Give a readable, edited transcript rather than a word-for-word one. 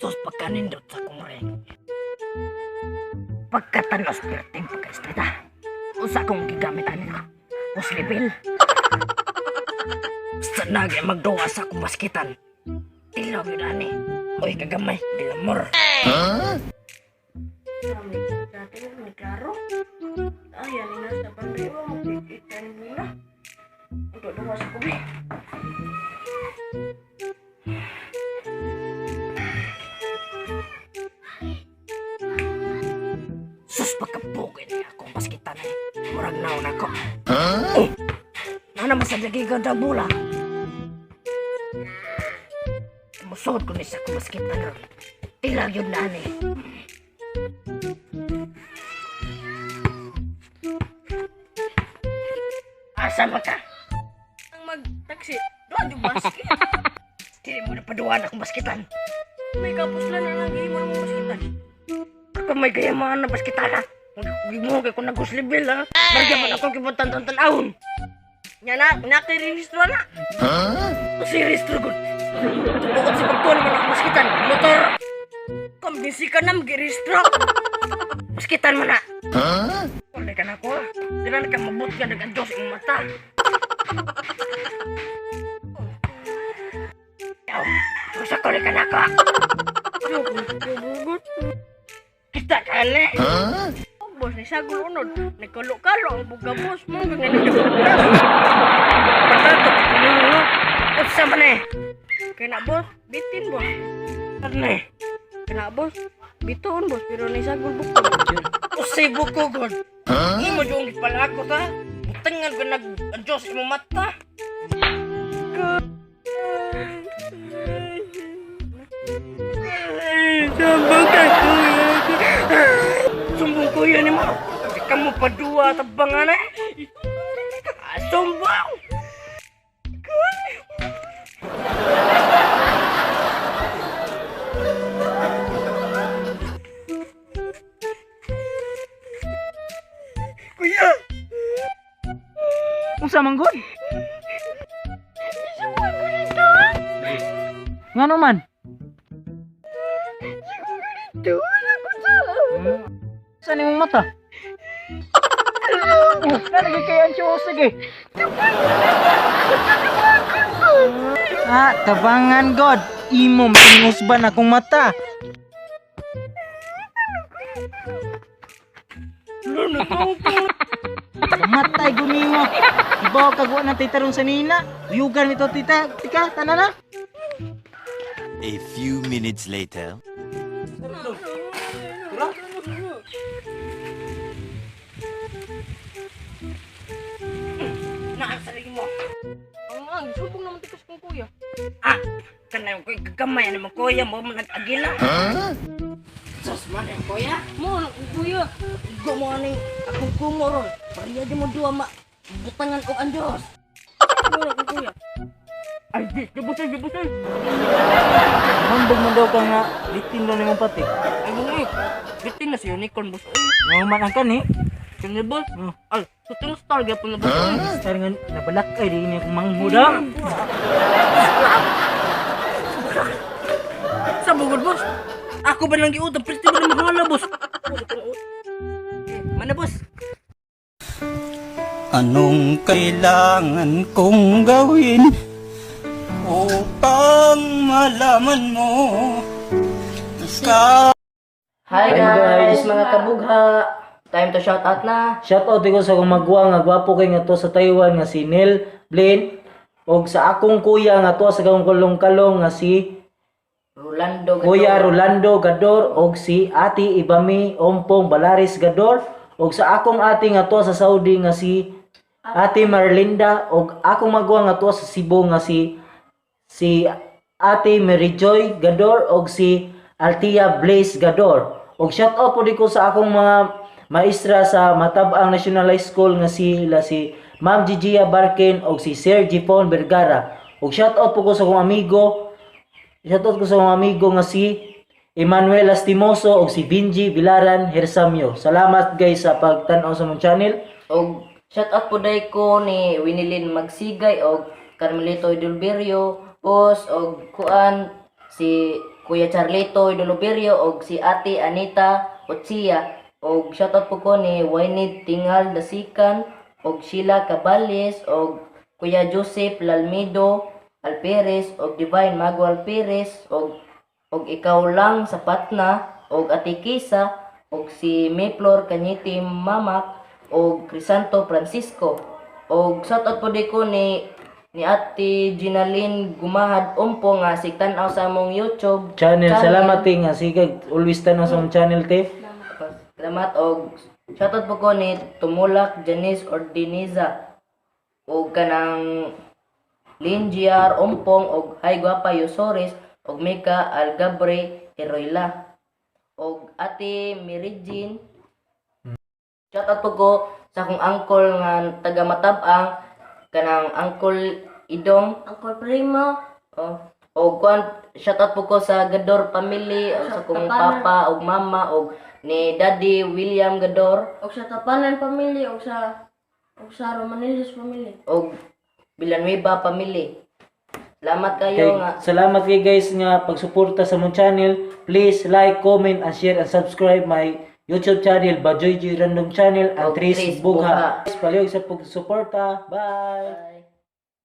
Sus pagkanindot sa kong ring. Pagkatanos perting pagka-estreta. Usa kong gigamitan nila. Puslibil. Basta nagay magduwa sa akong baskitan. Ilaw yun ani. Uy kagamay, bilamor. Kami dati ni Klaro. Ayan na sa pandewa mo ikan muna. Untuk dua sa kubi. Sus pagkapugin niya akong baskitan eh. Murag naon ako. Oh! Nana masadlagi ganda bula. Musod ko ni sa akong baskitan ron. Tilaw yun na ani. Asa ba ka? Ang mag-taxi. Doon yung basket. Dili mo na paduan akong baskitan. May kapuslan na lang mo ng baskitan. Ako may gayamaan na baskitan ha. Gimugay ko naguslibil ha. Barya man ako kibutan-tan-tanahon. Nya na, nakirehistro na. Si Ristro good. Bukod si pagtuan mo na baskitan. Motor. Kambisi ka na mag-rehistro. Baskitan mo na. Wala ka na ko. Kailan ka mabut ka ng Diyos ang mata. Yaw, gusto ko rin ka na ko. Kita ka na. Bos ni sagol unod. Nagkalo-kalo ang buga bos mo. Ganyan na buga. Pagkato, pinuho. Utsa man eh. Kaya na bos, bitin bos. Ano eh? Kaya na bos, bitoon bos. Pero ni sagol buko. Usay buko god. Imo yung pala ako ta. Butangan ko ang Diyos ang mata. Sumbong ka kuya. Sumbong kuya ni mo. Di ka mo padua tabangan eh. Sumbong. Kuya. Unsa man gud? Ngano man? Saan imong mata? Nalagay kay Ancho, sige. Tabangan god. Imo matingusban akong mata. Matay gunimo. Ibaw kagwa na titarong sa nina. Yugan ito tita. Tika, tanana. A few minutes later. Nakasarili mo. Ang subong naman tikas kong kuya. Kanang ko'y gagamay naman kuya mo nag-agila. Sus man yung kuya. Mo, kuya. Gumaning akong kumoron. Pariya di mo dua butangan ko ang Diyos. Mo na kuya. Ay, gibutoy. Hambog man daw ka nga. Litin daw nimong pati. Ay, bungi. Bitin na si Unicorn, boss. Ay, Nga man ang kan eh. kanya, boss. Ay, tutong star, gapon na, boss. Star nga nabalak ay di niya kong manghuda. Sa bugod, boss. Ako ba lang giutang? Pwede mo na mahala, boss. Mana, boss? Anong kailangan kong gawin upang malaman mo ka? Hi, Hi, guys, guys. mga kabugha. Time to shout out na. Shoutout ko sa akong magwa nga gwapo kay nga to sa Taiwan nga si Neil Blaine og sa akong kuya nga to sa akong kulong-kalong nga si Rolando. Kuya Rolando Gador og si Ati Ibami Ompong Balaris Gador og sa akong ate nga to sa Saudi nga si Ate Marlinda og akong magwa nga to sa Cebu nga si Ate Maryjoy Gador og si Altia Blaze Gador. Og shoutout po di ko sa akong mga maestra sa Matabang National High School nga si Ma'am Gigia Barkin og si Sir Jipon Vergara. Og shoutout po ko sa akong amigo. Shoutout ko sa akong amigo nga si Emmanuel Astimoso og si Binji Vilaran Hersamyo. Salamat guys sa pagtan-aw sa mong channel. Og shout out po day ko ni Winilyn Magsigay og Carmelito Idulberio, boss og kuan si Kuya Charlito Idoloberio og si Ate Anita Otsia. Og shoutout po ko ni Wynid Tingal Dasikan og Sheila Cabales og Kuya Joseph Lalmido Alperes og Divine Mago Alperes og ikaw lang sapat na og Ate Kisa og si Maplor Kanyiti Mamak og Crisanto Francisco. Og shoutout po di ko ni Ate Ginaline Gumahad Umpo nga si tan-aw sa among YouTube Channel, salamat ting sigag always tanaw sa among channel te. Salamat og shoutout po ko ni Tumulak Janice Ordiniza og kanang Linjiar Ompong og Hay Guapa Yosores og Mika Algabre Heroila og Ate Mirijin. Shoutout po ko sa akong uncle nga taga Matabang kanang Uncle Idong Uncle Primo. og shoutout po ko sa Gador family og sa akong papa og mama og ni Daddy William Gador O sa Tapanan family o sa Romanillos family. og Villanueva family. Salamat kayo nga. Salamat kay guys nga pagsuporta sa mong channel. Please like, comment, and share and subscribe my YouTube channel, Bajoy G Random Channel, and Og Tris Tris Bugha. Bugha. Palihog sa pagsuporta. Bye!